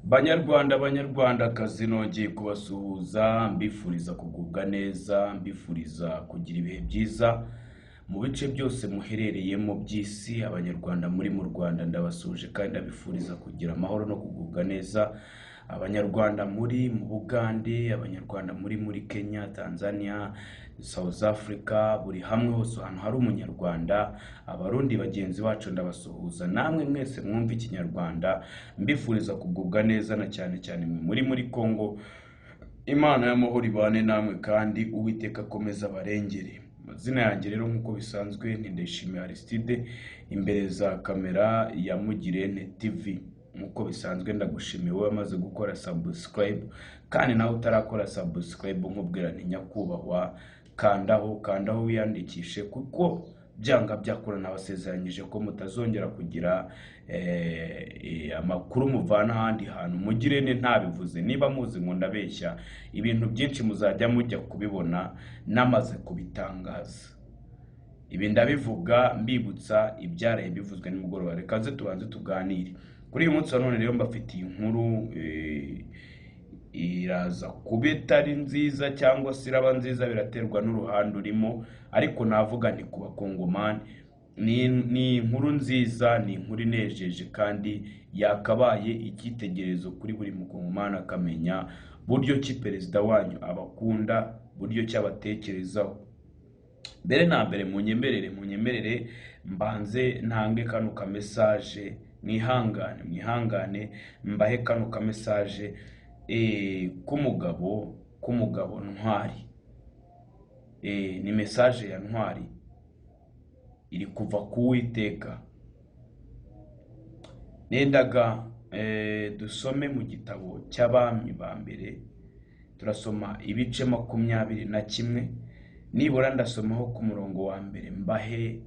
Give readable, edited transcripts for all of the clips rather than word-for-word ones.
Banyarwandakazi nongeye kubasuhuza mbifuriza kugubwa neza, mbifuriza kugira ibihe byiza mu bice byose muherereyemo by'isi. Abanyarwanda muri mu Rwanda ndabasuje kandi ndabifuriza kugira amahoro no kugubwa neza. Abanyarwanda muri mu Bugande, abanyarwanda muri Kenya, Tanzania, South Africa, buri hamwe hose ahantu hari umunyarwanda, abarundi bagenzi bacu ndabasuhuza. Namwe mwese mwumva ikinyarwanda mbifuriza kugubwa neza, na cyane muri Congo. Imana y'amahoro ibane namwe kandi Uwiteka akomeza abarengere. Amazina yanjye rero nkuko bisanzwe ni Ndishakira Aristide, imbere za kamera ya Mugirente TV. Nkuko bisanzwe ndagushimiye wowe amaze gukora subscribe, kandi nawe utarakora subscribe nkubwira nti nyakubahwa kandaho wiyandikishe, kuko byanga byakora nabasezeranyije ko mutazongera kugira amakuru muvana ahandi hantu Mugirente ntabivuze. Niba muzi ngo ndabeshya, ibintu byinshi muzajya mujya kubibona namaze kubitangaza. Ibi ndabivuga mbibutsa ibyaraye bivuzwe nimugoroba. Reka nze tubanze tuganire kuri uyu munsi wa none. Rero mbafitiye inkuru iraza kuba itari nziza cyangwa se iraba nziza, biraterwa n'uruhande urimo, ariko navuga ni ku bakongomani. Ni inkuru nziza, ni inkuru inejeje kandi yakabaye icyitegererezo kuri buri mukongomani, akamenya buryo ki perezida wanyu abakunda, buryo ki abatekerezaho. Mbere na mbere munyemerere mbanze ntange kano ka message. Mwihangane mbahe kano ka message k'umugabo ntwari. Ni message ya ntwari iri kuva ku Uwiteka. Nendaga dusome mu gitabo cy'abami ba mbere, turasoma ibice 21. Nibura ndasomaho ku murongo wa mbere, mbahe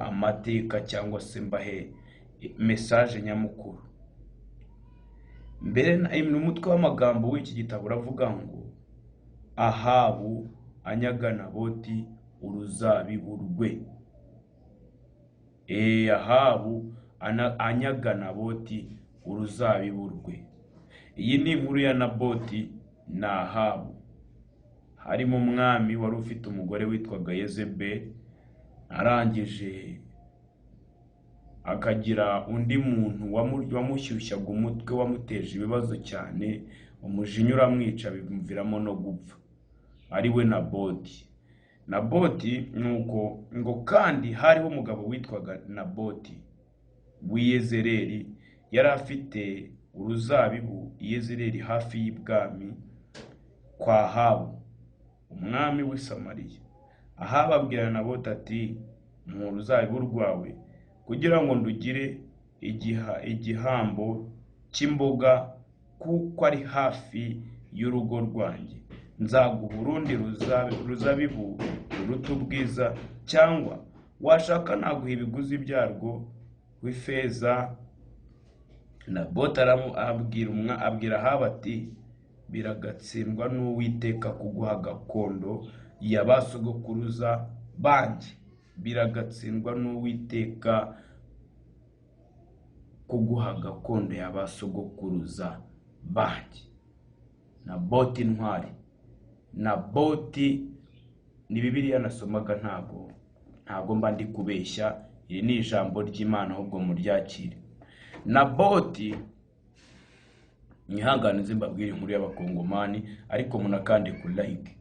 amateka cyangwa se mbahe message nyamukuru. Mbere n'umutwe w'amagambo w'iki gitabo uravuga ngo Ahabu anyaga Naboti uruzabibu rwe. Ahabu anyaga Naboti uruzabibu rwe. Iyi ni inkuru ya Naboti na Ahabu. Harimo umwami wari ufite umugore witwaga Yezebeli, arangije akagira undi muntu wamushyushyaga umutwe, wamuteje ibibazo cyane, umujinya uramwica bimviramo no gupfa, ari we Naboti. Nuko ngo kandi hariho umugabo witwaga Naboti w'Iyezereli, yari afite uruzabibu Iyezereli hafi y'ibwami kwa Ahabu umwami w'i Samariya. Ahabu abwira Naboti ati, mu ruzabibu rwawe kugira ngo ndugire igihambo cy'imboga, kuko ari hafi y'urugo rwanjye, nzaguha urundi ruzabibu ruruta ubwiza, cyangwa washaka naguha ibiguzi byarwo w'ifeza. Naboti abwira Ahabu ati, biragatsindwa n'Uwiteka kuguha gakondo ya basogokuruza banjye. Biragatsindwa n'Uwiteka kuguha gakondo ya basogokuruza banjye. Naboti ntwari. Naboti ni Bibiliya nasomaga, ntabwo mba ndi kubeshya. Iri ni ijambo ry'Imana, ahubwo muryakire. Naboti, mwihangane zimbabwira inkuru y'abakongomani, ariko munakande ku like.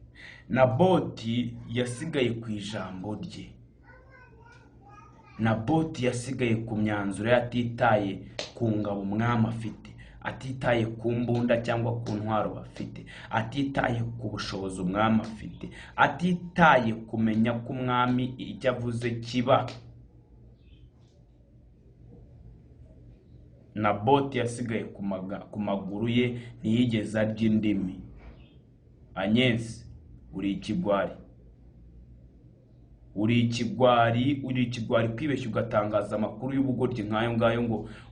Naboti yasigaye ku ijambo rye. Naboti yasigaye ku myanzuro, atitaye ku ngabo umwami afite, atitaye ku mbunda cyangwa ku ntwaro afite, atitaye ku bushobozi umwami afite, atitaye kumenya ko umwami icyo avuze kiba. Naboti yasigaye ku maguru ye, ntiyigeze arya indimi. Yanze, uri ikigwari kwibeshya ugatangaza amakuru y'ubugoryi nk'ayo ngayo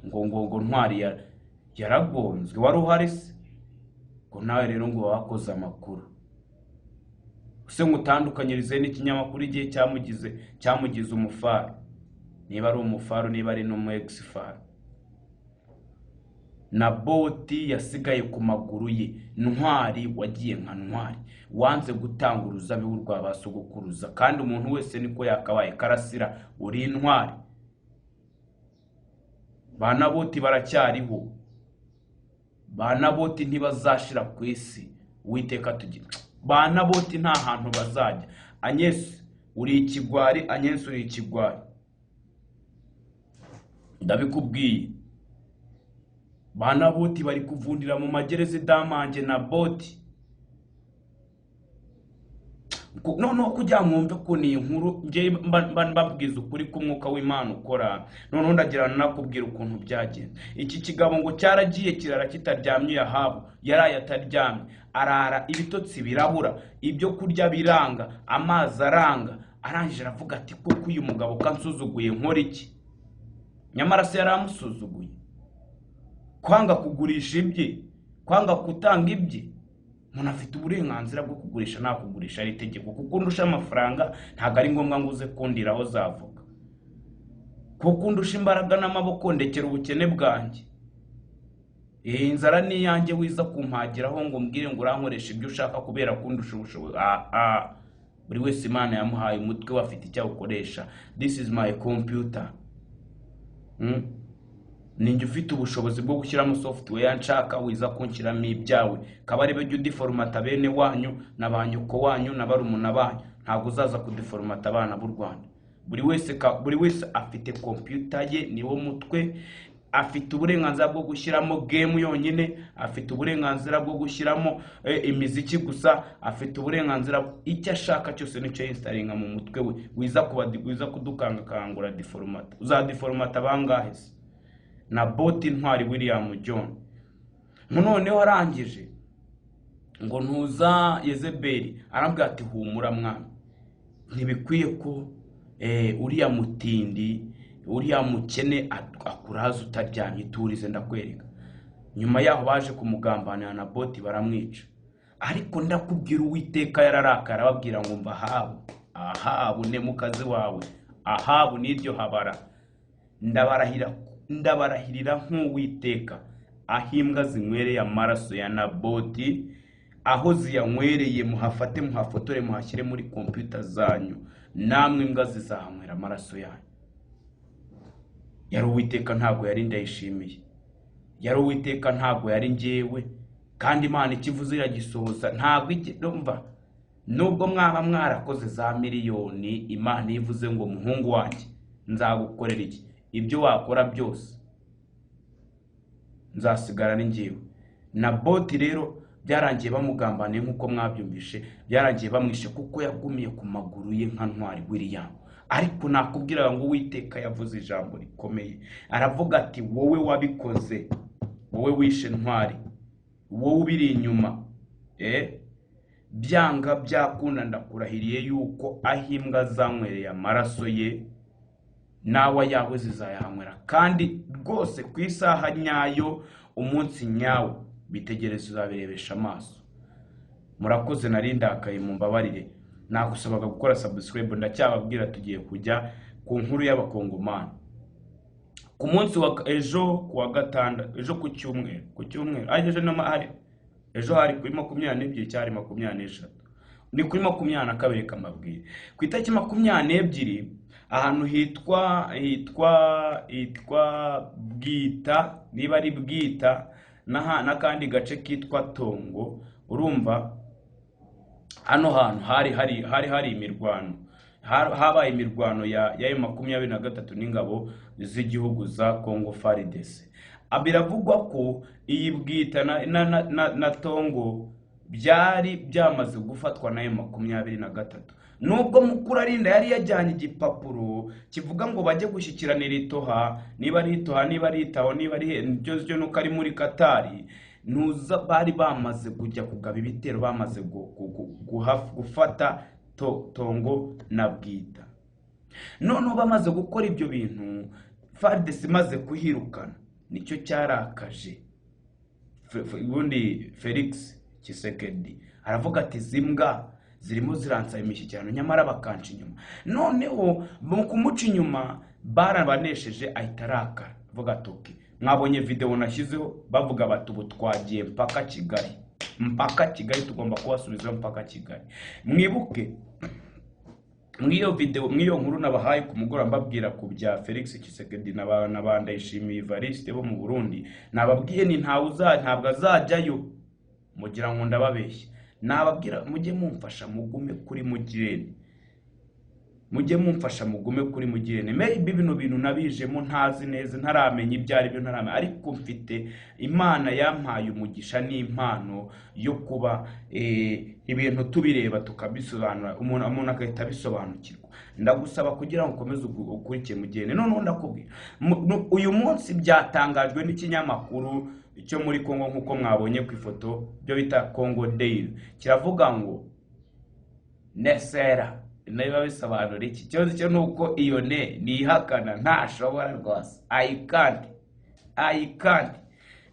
ngo ntwari yaragonzwe. Wari uhari se? Ngo nawe rero ngo wakoze amakuru. Use ngutandukanyirize n'ikinyamakuru igihe cyamugize umufari. niba ari umufaru niba ari n'umu ex-faru. Na boti yasigaye ku maguru ye, ntwari wagiye nka ntwari, wanze gutanga uruzabibu rwa basogokuruza, kandi umuntu wese niko yakabaye karasira, uri intwari. Bana boti baracyariho, bana boti ntibazashira ku isi, Uwiteka tugira. Bana boti nta hantu bazajya. Anyesi uri ikigwari, Anyesi uri ikigwari, ndabikubwiye. Bana boti bari kuvundira mu magereza damange na boti. Noneho kujya mwumve ko ni inkuru ngiye mbabwiza ukuri k'umwuka w'Imana ukora. Noneho ndagirana nakubwira ukuntu byagenze. Iki kigabo ngo cyaragiye kirara kitaryamye Yahabu, yaraye ataryamye, arara ibitotsi birabura, ibyo kurya biranga, amazi aranga. Arangije aravuga ati koko uyu mugabo kansuzuguye nkora iki? Nyamara se yaramusuzuguye. Kwanga kugurisha ibye, kwanga kutanga ibye. Umuntu afite uburenganzira bwo kugurisha nta kugurisha ari itegeko, kuko ndusha amafaranga ntago ari ngombwa ngo uze kundiraho zavuga, kuko ndusha imbaraga n'amaboko ndekera ubukene bwanjye. Inzara ni yanjye wiza kumpagiraho ngo mbwire ngo urankoresha ibyo ushaka kubera kundusha ubushobozi. Buri wese Imana yamuhaye umutwe we afite icyo awukoresha. This is my computer. Ninjye ufite ubushobozi bwo gushyiramo software nshaka wiza kunshyiramo ibyawe, kabarebe jya udiformata bene wanyu na banyuko wanyu na barumuna banyu, ntago uzaza kudiformata abana b'u Rwanda. Buri wese afite computer ye, niwo mutwe, afite uburenganzira bwo gushyiramo game yonyine, afite uburenganzira bwo gushyiramo imiziki gusa, afite uburenganzira icyo ashaka cyose nicyo installinga mu mutwe we. Wiza kudukanga kangura diformata, uzadiformata bangahe se? Na boti ntwari William John. Noneho arangije ngo ntuza Yezebeli arambwira ati humura mwana, ntibikwiye ko uriya mutindi, uriya mukene akuraza utaryamye, turize ndakwereka. Nyuma yaho baje kumugambanira na boti baramwica. Ariko ndakubwira Uwiteka yararakara ababwira ngo mva Ahabu ne mukazi wawe, Ahabu niryo habara. Ndabarahirira nk'Uwiteka, ahimbwa zinywereye amaraso ya Naboti, aho ziyanywereye muhafate muhafotore muhashyire muri computer zanyu, namwe imbwa zizahanywera amaraso yanyu. Yari Uwiteka ntago yari ndayishimiye, yari Uwiteka ntago yari njyewe, kandi Imana ikivuze iragisohoza. Ntago ndumva nubwo mwaba mwarakoze za miliyoni, Imana ivuze ngo muhungu wanjye nzagukorera iki, ibyo wakora byose nzasigara ni njyewe. Na boti rero byarangiye bamugambaniye nkuko mwabyumvishe, byarangiye bamwishe kuko yagumiye ku maguru ye nka ntwari William. Ariko nakubwira ngo Uwiteka yavuze ijambo rikomeye, aravuga ati wowe wabikoze, wowe wishe ntwari, wowe ubiri inyuma, byanga byakunda ndakurahiriye yuko ahimbwa zanywereye amaraso ye nawe yawe zizayahanywera, kandi rwose ku isaha nyayo, umunsi nyawo, bitegereze uzabirebesha amaso. Murakoze, nari ndakaye mumbabarire. Nagusabaga gukora subscribe, ndacyababwira tugiye kujya ku nkuru y'abakongomani. Ku munsi wa ejo kuwa gatandatu, ejo ku cyumweru, ejo hari kuri 22 cyari 23, ni kuri 22 kamabwire. Ku itariki 22 ahantu hitwa Bwita, niba ari Bwita, n'akandi gace kitwa Tongo. Urumva hano hantu hari imirwano, habaye imirwano ya M23 n'ingabo z'igihugu za Congo FARDC. Biravugwa ko iyi Bwita na Tongo byari byamaze gufatwa na M23. Nubwo mukuru arinda yari yajyanye igipapuro kivuga ngo bajye gushyikiranira itoha, niba ari itoha, niba ari itaho, niba ari byo nuko ari muri Katari, nuza bari bamaze kujya kugaba ibitero, bamaze gufata Tongo na Bwita. None bamaze gukora ibyo bintu, FARDC maze kuhirukana, nicyo cyarakaje ubundi Felix Tchiseked. Aravuga ati zimbwa zirimo ziransa Imishyikirano, nyamara bakanca inyuma. Noneho mu kumuca inyuma barabanesheje ahita arakara vuga atoke mwabonye video nashyizeho bavuga bati ubu twagiye mpaka Kigali tugomba kubasubiza mpaka Kigali. Mwibuke mwiyo video mwiyo nkuru nabahaye ku mugora mbabwira ku bya Felix Tchiseked na Ndayishimiye Evariste bo mu Burundi, nababwiye ni ntabwo azajyayo mugira ngo ndababeshye. Nababwira mujye mumfasha mugume kuri Mugirene, maybe bino bintu nabijemo ntazi neza ntaramenya ibyari byo ntaramenya, ariko mfite Imana yampaye umugisha n'impano yo kuba ibintu tubireba tukabisobanura umuntu akahita bisobanukirwa. Ndagusaba kugira ngo ukomeze ukurikiye Mugirene. None ndakubwira uyu munsi byatangajwe n'ikinyamakuru cyo muri Congo nkuko mwabonye ku ifoto byo bita Congo Daily, kiravuga ngo nesera niba bisobanura iki cyose cyo nuko iyo ni ihakana ntashobora rwose. I can't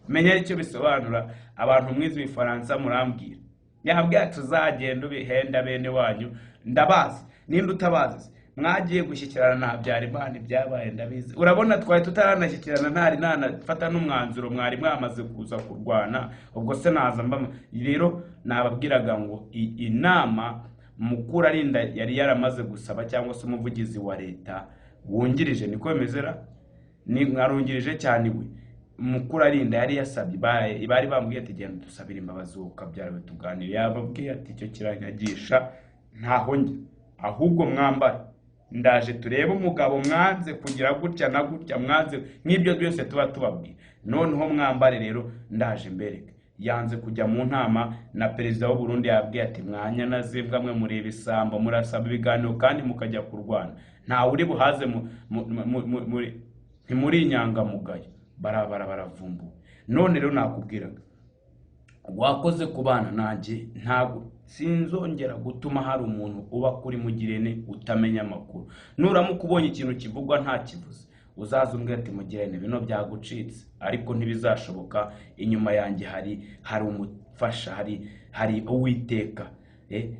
menya icyo bisobanura. Abantu mwize Ifaransa murambwira yabwiye tuzagenda ubihenda bene wanyu ndabazi nimba utabazi mwagiye gushyikirana na Habyarimana ibyabaye ndabizi. Urabona twari tutaranashyikirana ntari nanafata n'umwanzuro mwari mwamaze kuza kurwana, ubwo se naza mba rero nababwiraga ngo inama mukuru arinda yari yaramaze gusaba cyangwa se umuvugizi wa leta wungirije niko bimezera ni mwarungirije cyane we mukuru arinda yari yasabye bari bambwiye ati genda dusabira imbabazi ukabyara tuganire. Yababwiye ati icyo kiranyagisha ntaho njye ahubwo mwambare ndaje turebe umugabo mwanze kugira gutya na gutya mwanze nk'ibyo byose tuba tubabwiye noneho mwambare rero ndaje mbereke. Yanze kujya mu ntama na perezida w'u Burundi yabwiye ati mwanya nazibwa mwe muri ibisambo murasaba ibiganiro kandi mukajya kurwana nta uri buhaze muri inyangamugayo baravumbu. None rero nakubwiraga wakoze kubana nanjye ntago sinzongera gutuma hari umuntu uba kuri Mugirene utamenya amakuru. Nuramuka ubonye ikintu kivugwa nta kivuze uzaza umbwira ati Mugirene bino byagucitse, ariko ntibizashoboka. Inyuma yanjye hari umufasha, hari Uwiteka,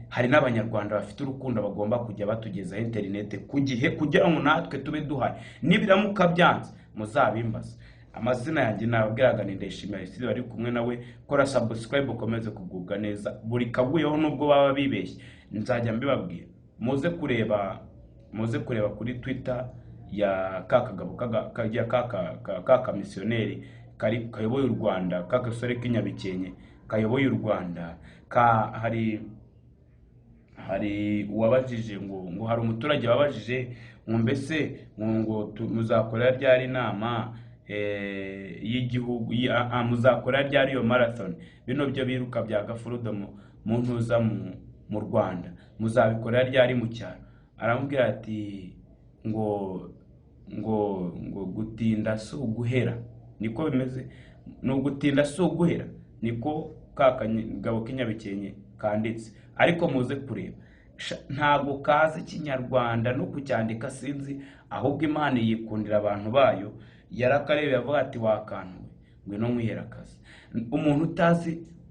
hari n'abanyarwanda bafite urukundo bagomba kujya batugezaho internet ku gihe kugira ngo natwe tube duhari. Nibiramuka byanze muzabimbaza. Amazina yanjye nababwiraga ni Ndishimira Steve, bari kumwe nawe. Kora subscribe ukomeze kugubwa neza buri kaguyeho nubwo baba bibeshye nzajya mbibabwira. Muze kureba kuri Twitter ya kakagabo kaka missionnaire kayoboye u Rwanda, kakasore k'Inyabikenke kayoboye u Rwanda. Hari uwabajije ngo hari umuturage wabajije ngo mbese ngo muzakora ryari inama y'igihugu muzakora ryari iyo marathon bino byo biruka bya gafurudo mu ntuza mu Rwanda muzabikora ryari mu cyaro. Aramubwira ati ngo gutinda si uguhera, niko bimeze. No gutinda si uguhera niko kakagabo k'Inyabikenke kanditse. Ariko muze kureba ntago kazi Kinyarwanda no kucyandika sinzi, ahubwo Imana yikundira abantu bayo yarakarebe yavuga ati wakantuwe ngwino mwihera akazi. Umuntu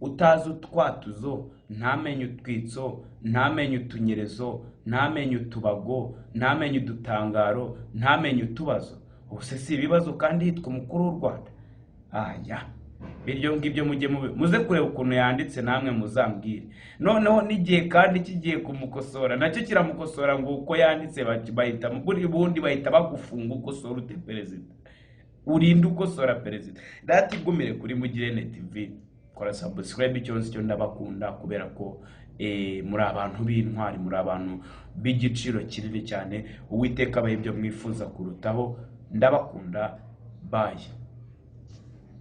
utazi utwatuzo ntamenye utwitso, ntamenye utunyerezo, ntamenye utubago, ntamenye udutangaro, ntamenye utubazo. Ubuse si ibibazo kandi yitwa umukuru w'u Rwanda. Biryo ngibyo mujye muze kureba ukuntu yanditse namwe muzambwire. Noneho n'igihe kandi kigiye kumukosora nacyo kiramukosora ngo uko yanditse bahita bundi bahita bagufunga ukosora ute perezida, urinde ukosora perezida. Datigumire kuri Mugirene TV, kora subscribe. Cyose cyo ndabakunda kubera ko muri abantu b'intwari, muri abantu b'igiciro kinini cyane. Uwiteka abaye ibyo mwifuza kurutaho. Ndabakunda. Bye.